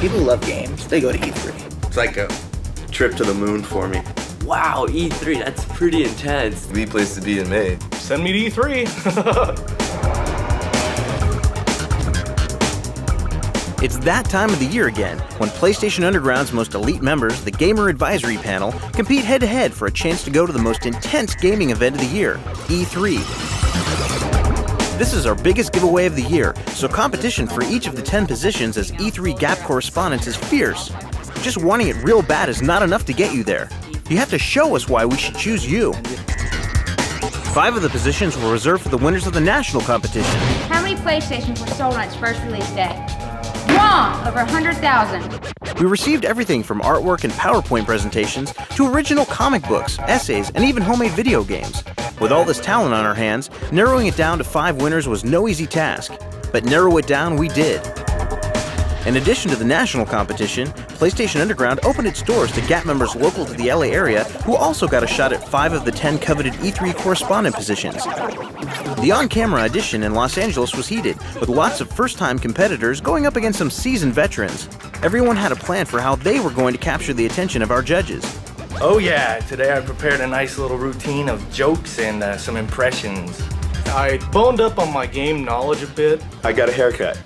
people who love games, they go to E3. It's like a trip to the moon for me. Wow, E3, that's pretty intense. The place to be in May. Send me to E3. It's that time of the year again, when PlayStation Underground's most elite members, the Gamer Advisory Panel, compete head-to-head for a chance to go to the most intense gaming event of the year, E3. This is our biggest giveaway of the year, so competition for each of the 10 positions as E3 Gap correspondents is fierce. Just wanting it real bad is not enough to get you there. You have to show us why we should choose you. 5 of the positions were reserved for the winners of the national competition. How many PlayStations were sold on its first release day? Wrong! Over 100,000. We received everything from artwork and PowerPoint presentations to original comic books, essays, and even homemade video games. With all this talent on our hands, narrowing it down to 5 winners was no easy task. But narrow it down we did. In addition to the national competition, PlayStation Underground opened its doors to GAP members local to the LA area who also got a shot at 5 of the 10 coveted E3 correspondent positions. The on-camera edition in Los Angeles was heated, with lots of first-time competitors going up against some seasoned veterans. Everyone had a plan for how they were going to capture the attention of our judges. Oh yeah, today I prepared a nice little routine of jokes and some impressions. I boned up on my game knowledge a bit. I got a haircut.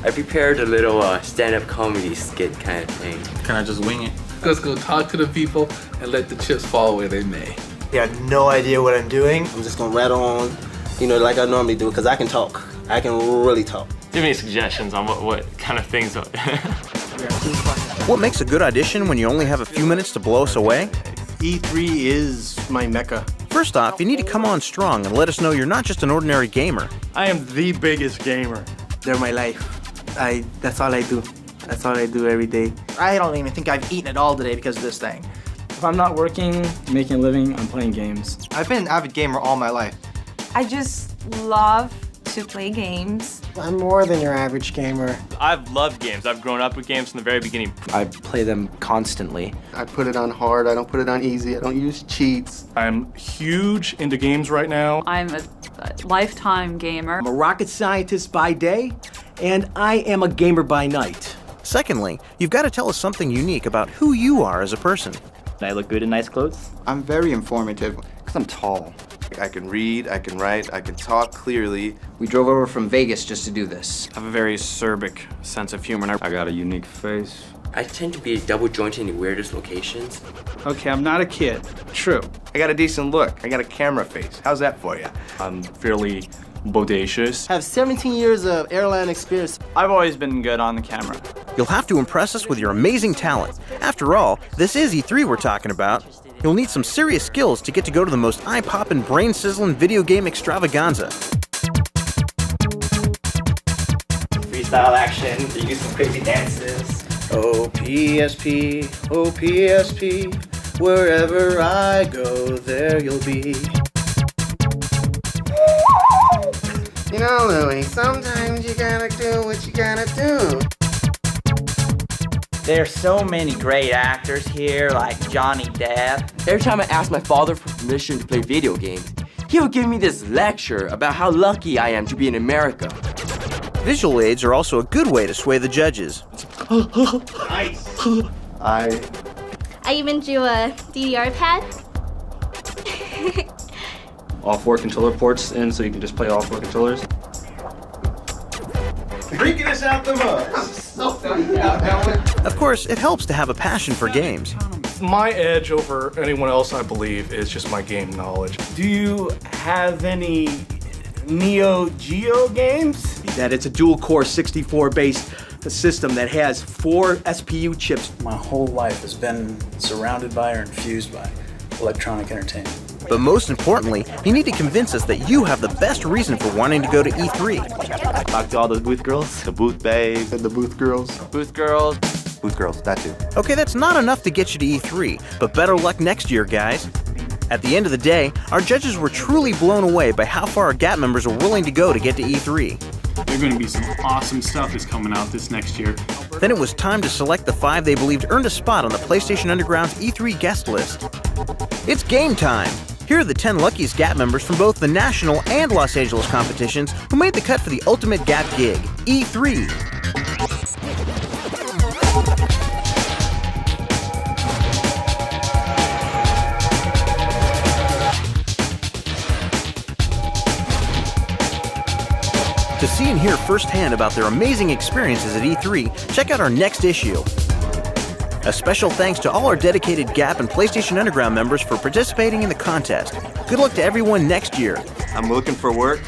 I prepared a little stand-up comedy skit kind of thing. Can I just wing it? Let's go talk to the people and let the chips fall where they may. I have no idea what I'm doing. I'm just gonna rattle on, like I normally do, because I can talk. I can really talk. Give me suggestions on what kind of things. What makes a good audition when you only have a few minutes to blow us away? E3 is my mecca. First off, you need to come on strong and let us know you're not just an ordinary gamer. I am the biggest gamer. They're my life. That's all I do. That's all I do every day. I don't even think I've eaten at all today because of this thing. If I'm not working, making a living, I'm playing games. I've been an avid gamer all my life. I just love to play games. I'm more than your average gamer. I've loved games. I've grown up with games from the very beginning. I play them constantly. I put it on hard. I don't put it on easy. I don't use cheats. I'm huge into games right now. I'm a lifetime gamer. I'm a rocket scientist by day, and I am a gamer by night. Secondly, you've got to tell us something unique about who you are as a person. I look good in nice clothes? I'm very informative. Because I'm tall. I can read, I can write, I can talk clearly. We drove over from Vegas just to do this. I have a very acerbic sense of humor. I got a unique face. I tend to be double jointed in the weirdest locations. Okay, I'm not a kid. True. I got a decent look. I got a camera face. How's that for you? I'm fairly bodacious. I have 17 years of airline experience. I've always been good on the camera. You'll have to impress us with your amazing talent. After all, this is E3 we're talking about. You'll need some serious skills to get to go to the most eye-poppin', brain-sizzling video game extravaganza. Freestyle action, you do some crazy dances. Oh PSP, oh PSP, wherever I go, there you'll be. You know, Louie, sometimes you gotta do what you gotta do. There's so many great actors here, like Johnny Depp. Every time I ask my father for permission to play video games, he would give me this lecture about how lucky I am to be in America. Visual aids are also a good way to sway the judges. Nice. I even drew a DDR pad. All 4 controller ports in, so you can just play all 4 controllers. Drinking us out the mud. I'm so funny out that one. Of course, it helps to have a passion for games. My edge over anyone else, I believe, is just my game knowledge. Do you have any Neo Geo games? That it's a dual-core 64-based system that has 4 SPU chips. My whole life has been surrounded by or infused by electronic entertainment. But most importantly, you need to convince us that you have the best reason for wanting to go to E3. Talk to all the booth girls. The booth babes. And the booth girls. Booth girls. Booth girls, that too. Okay, that's not enough to get you to E3, but better luck next year, guys. At the end of the day, our judges were truly blown away by how far our GAP members are willing to go to get to E3. There's going to be some awesome stuff that's coming out this next year. Then it was time to select the 5 they believed earned a spot on the PlayStation Underground's E3 guest list. It's game time! Here are the 10 luckiest GAP members from both the national and Los Angeles competitions who made the cut for the ultimate GAP gig, E3. To see and hear firsthand about their amazing experiences at E3, check out our next issue. A special thanks to all our dedicated GAP and PlayStation Underground members for participating in the contest. Good luck to everyone next year. I'm looking for work.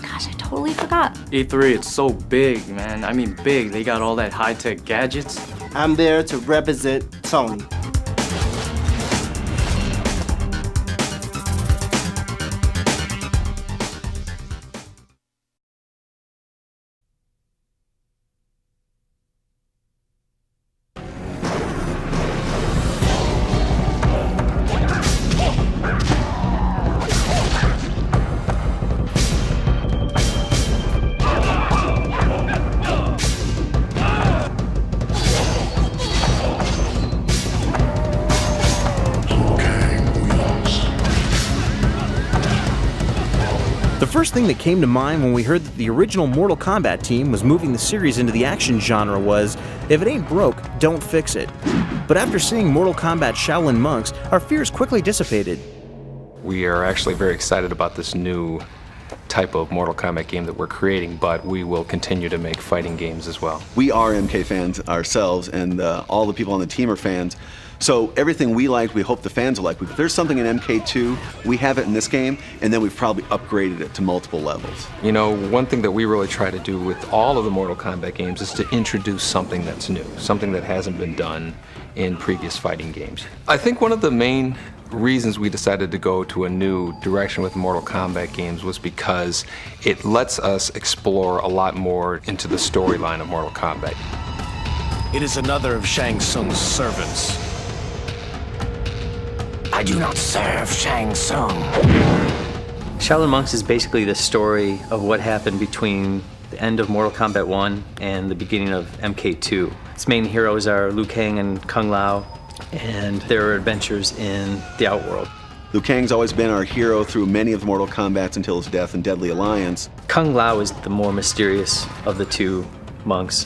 Gosh, I totally forgot. E3, it's so big, man. I mean big. They got all that high-tech gadgets. I'm there to represent Sony. The first thing that came to mind when we heard that the original Mortal Kombat team was moving the series into the action genre was, if it ain't broke, don't fix it. But after seeing Mortal Kombat Shaolin Monks, our fears quickly dissipated. We are actually very excited about this new type of Mortal Kombat game that we're creating, but we will continue to make fighting games as well. We are MK fans ourselves, and all the people on the team are fans. So everything we like, we hope the fans will like. If there's something in MK2, we have it in this game, and then we've probably upgraded it to multiple levels. You know, one thing that we really try to do with all of the Mortal Kombat games is to introduce something that's new, something that hasn't been done in previous fighting games. I think one of the main reasons we decided to go to a new direction with Mortal Kombat games was because it lets us explore a lot more into the storyline of Mortal Kombat. It is another of Shang Tsung's servants. I do not serve Shang Tsung. Shaolin Monks is basically the story of what happened between the end of Mortal Kombat 1 and the beginning of MK2. Its main heroes are Liu Kang and Kung Lao, and their adventures in the Outworld. Liu Kang's always been our hero through many of the Mortal Kombats until his death in Deadly Alliance. Kung Lao is the more mysterious of the two monks.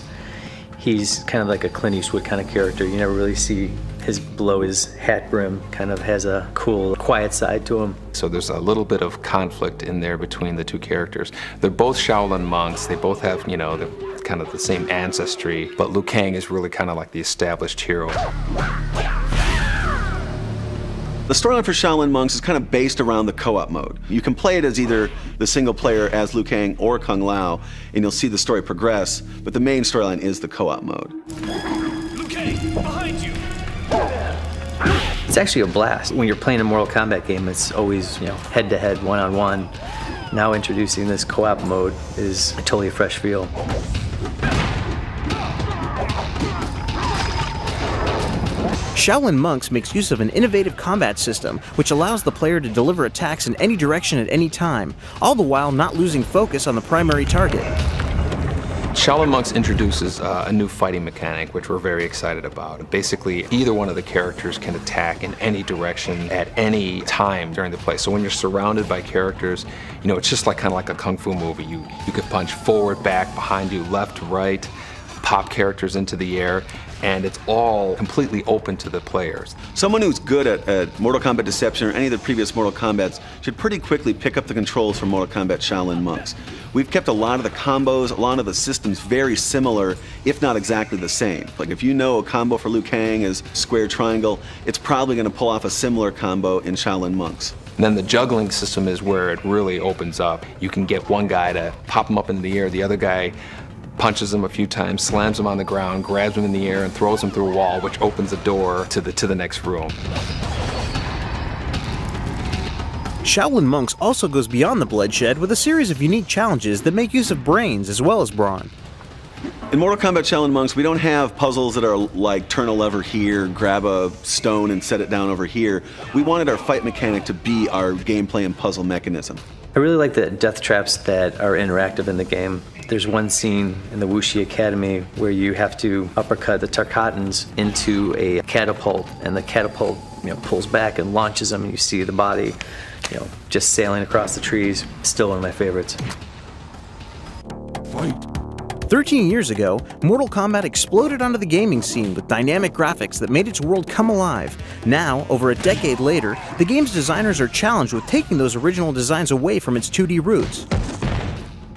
He's kind of like a Clint Eastwood kind of character. You never really see his below his hat brim, kind of has a cool, quiet side to him. So there's a little bit of conflict in there between the two characters. They're both Shaolin monks. They both have, you know, kind of the same ancestry, but Liu Kang is really kind of like the established hero. The storyline for Shaolin Monks is kind of based around the co-op mode. You can play it as either the single player as Liu Kang or Kung Lao, and you'll see the story progress, but the main storyline is the co-op mode. Liu Kang, behind you! It's actually a blast. When you're playing a Mortal Kombat game, it's always, you know, head-to-head, one-on-one. Now introducing this co-op mode is a totally fresh feel. Shaolin Monks makes use of an innovative combat system which allows the player to deliver attacks in any direction at any time, all the while not losing focus on the primary target. Shaolin Monks introduces a new fighting mechanic, which we're very excited about. Basically, either one of the characters can attack in any direction at any time during the play. So when you're surrounded by characters, you know, it's just like kind of like a kung fu movie. You could punch forward, back, behind you, left, right, pop characters into the air, and it's all completely open to the players. Someone who's good at Mortal Kombat Deception or any of the previous Mortal Kombats should pretty quickly pick up the controls from Mortal Kombat Shaolin Monks. We've kept a lot of the combos, a lot of the systems very similar, if not exactly the same. Like if you know a combo for Liu Kang is square triangle, it's probably going to pull off a similar combo in Shaolin Monks. And then the juggling system is where it really opens up. You can get one guy to pop him up into the air, the other guy punches him a few times, slams him on the ground, grabs him in the air, and throws him through a wall, which opens the door to the next room. Shaolin Monks also goes beyond the bloodshed with a series of unique challenges that make use of brains as well as brawn. In Mortal Kombat Shaolin Monks, we don't have puzzles that are like turn a lever here, grab a stone and set it down over here. We wanted our fight mechanic to be our gameplay and puzzle mechanism. I really like the death traps that are interactive in the game. There's one scene in the Wuxi Academy where you have to uppercut the Tarkatans into a catapult, and the catapult, you know, pulls back and launches them, and you see the body, you know, just sailing across the trees. Still one of my favorites. Fight. 13 years ago, Mortal Kombat exploded onto the gaming scene with dynamic graphics that made its world come alive. Now, over a decade later, the game's designers are challenged with taking those original designs away from its 2D roots.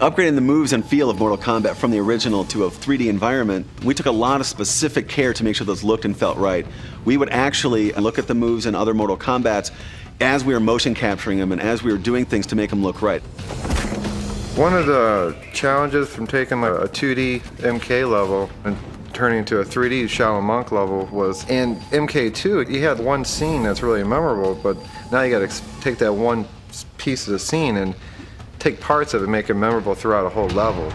Upgrading the moves and feel of Mortal Kombat from the original to a 3D environment, we took a lot of specific care to make sure those looked and felt right. We would actually look at the moves in other Mortal Kombats as we were motion capturing them and as we were doing things to make them look right. One of the challenges from taking a 2D MK level and turning into a 3D Shaolin Monk level was in MK2, you had one scene that's really memorable, but now you got to take that one piece of the scene and take parts of it and make it memorable throughout a whole level.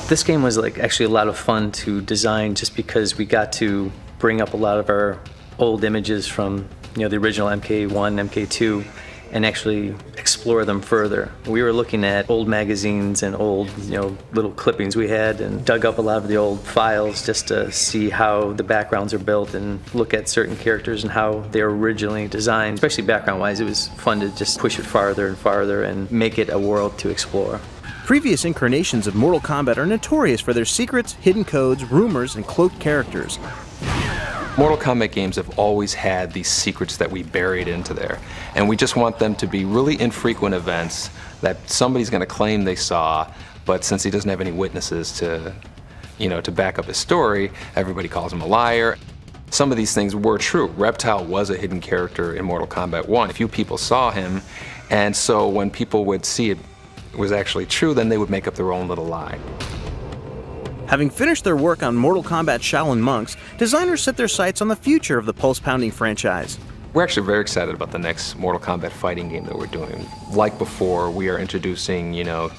This game was actually a lot of fun to design just because we got to bring up a lot of our old images from the original MK1, MK2, and actually explore them further. We were looking at old magazines and old, little clippings we had and dug up a lot of the old files just to see how the backgrounds are built and look at certain characters and how they were originally designed. Especially background-wise, it was fun to just push it farther and farther and make it a world to explore. Previous incarnations of Mortal Kombat are notorious for their secrets, hidden codes, rumors, and cloaked characters. Mortal Kombat games have always had these secrets that we buried into there, and we just want them to be really infrequent events that somebody's going to claim they saw, but since he doesn't have any witnesses to, to back up his story, everybody calls him a liar. Some of these things were true. Reptile was a hidden character in Mortal Kombat 1. A few people saw him, and so when people would see it was actually true, then they would make up their own little lie. Having finished their work on Mortal Kombat Shaolin Monks, designers set their sights on the future of the pulse-pounding franchise. We're actually very excited about the next Mortal Kombat fighting game that we're doing. Like before, we are introducing, 2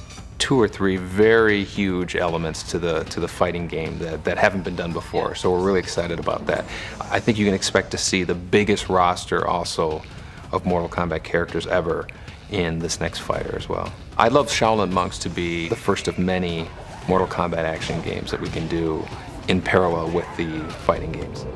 or 3 very huge elements to the fighting game that haven't been done before. So we're really excited about that. I think you can expect to see the biggest roster also of Mortal Kombat characters ever in this next fighter as well. I'd love Shaolin Monks to be the first of many Mortal Kombat action games that we can do in parallel with the fighting games.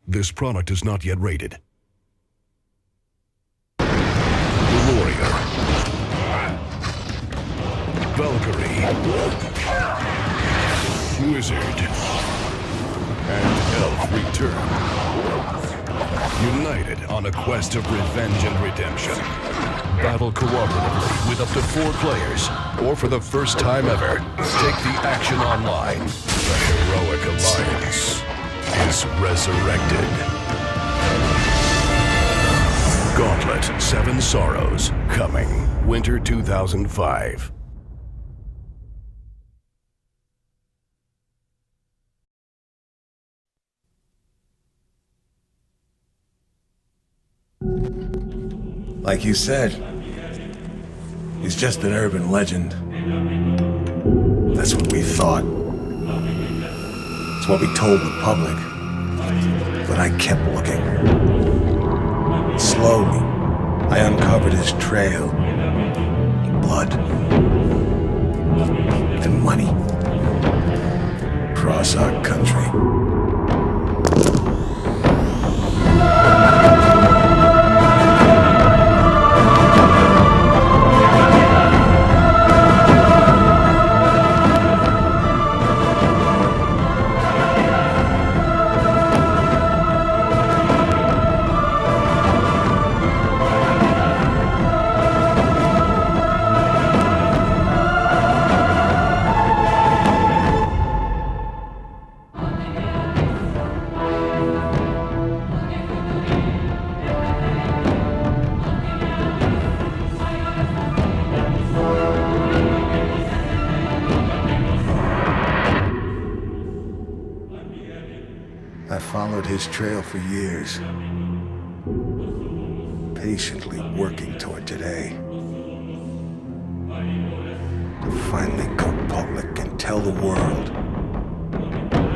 This product is not yet rated. Warrior, Valkyrie, Wizard, and Elf return. United on a quest of revenge and redemption. Battle cooperatively with up to 4 players, or for the first time ever, take the action online. The heroic alliance is resurrected. Gauntlet 7 Sorrows, coming winter 2005. Like you said, he's just an urban legend. That's what we thought. It's what we told the public. But I kept looking. Slowly, I uncovered his trail. Blood. And money. Across our country. followed his trail for years, patiently working toward today. To finally go public and tell the world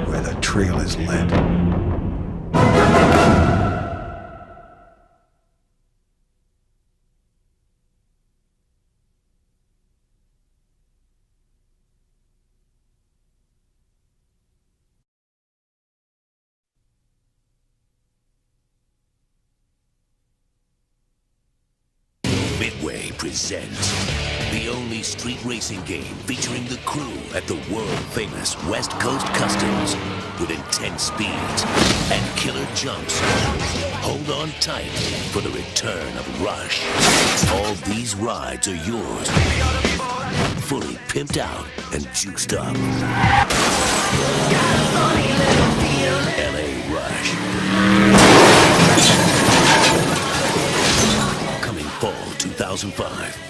where the trail is led. Midway presents the only street racing game featuring the crew at the world-famous West Coast Customs with intense speeds and killer jumps. Hold on tight for the return of Rush. All these rides are yours, fully pimped out and juiced up. LA Rush. Coming fall 2005.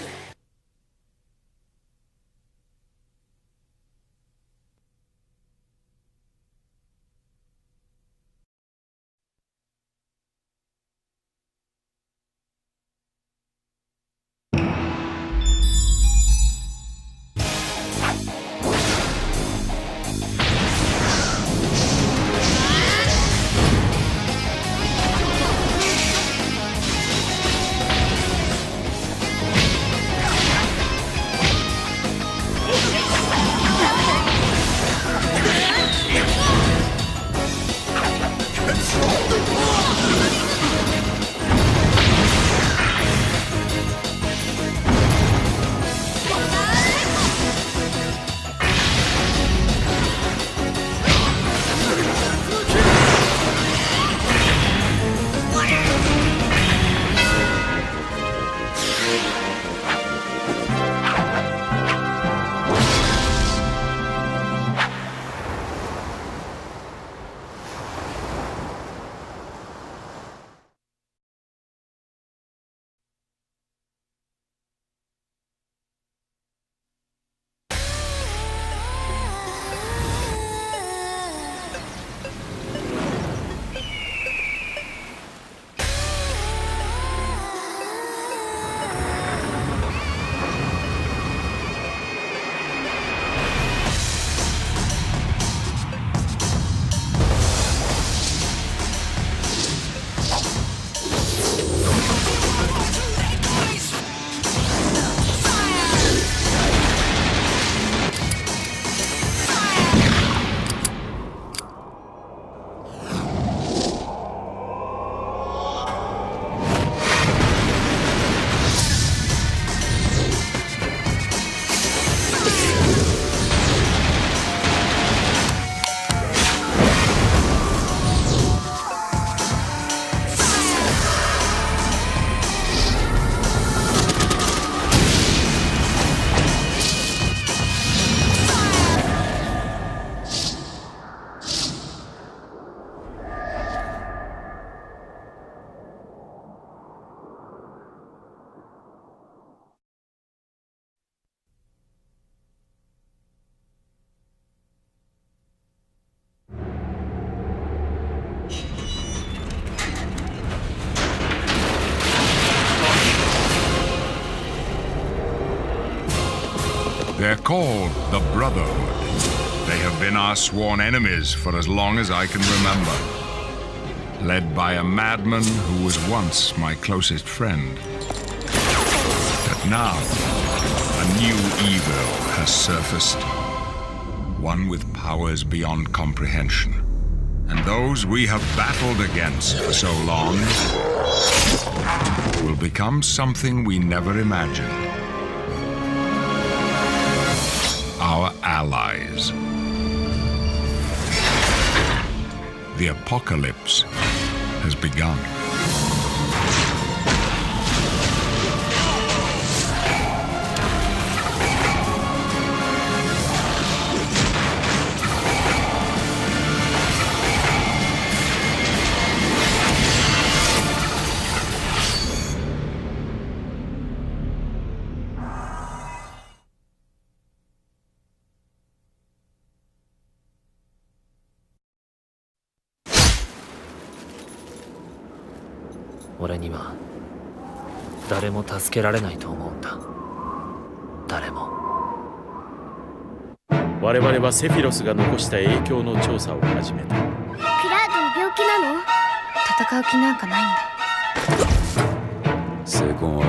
They're called the Brotherhood. They have been our sworn enemies for as long as I can remember. Led by a madman who was once my closest friend. But now, a new evil has surfaced. One with powers beyond comprehension. And those we have battled against for so long will become something we never imagined. Our allies. The apocalypse has begun. 俺には誰も助けられないと思うんだ。誰も。我々はセフィロスが残した影響の調査を始めた。クラード病気なの？戦う気なんかないんだ。聖痕は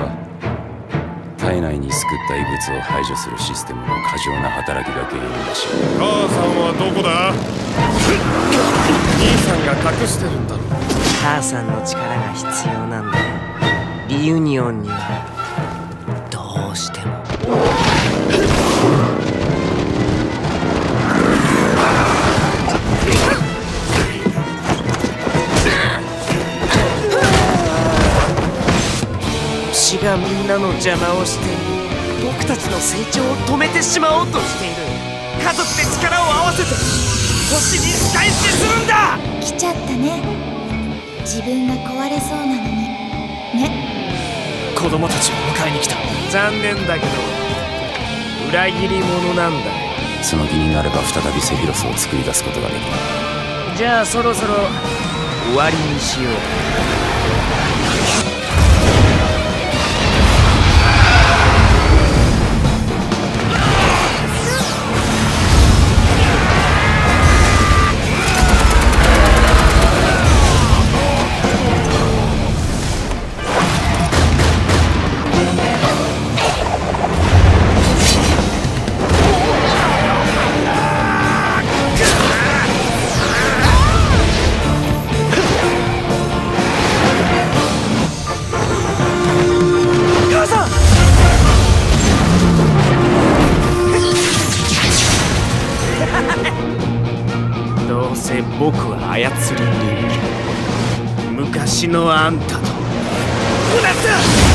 体内に救った異物を排除するシステムの過剰な働きが原因だし。母さんはどこだ？兄さんが隠してるんだろ。母さんの力が必要なんだよ。リユニオンにはどうしても。死がみんなの邪魔をして僕たちの成長を止めてしまおうとしている。家族で力を合わせて星に仕返しするんだ。来ちゃったね。自分が壊れそうなのにね。子供たちを迎えに来た。残念だけど裏切り者なんだよ。その気になれば再びセフィロスを作り出すことができる。じゃあそろそろ終わりにしよう。どうせ僕は操り人形。昔のあんたと同じだ。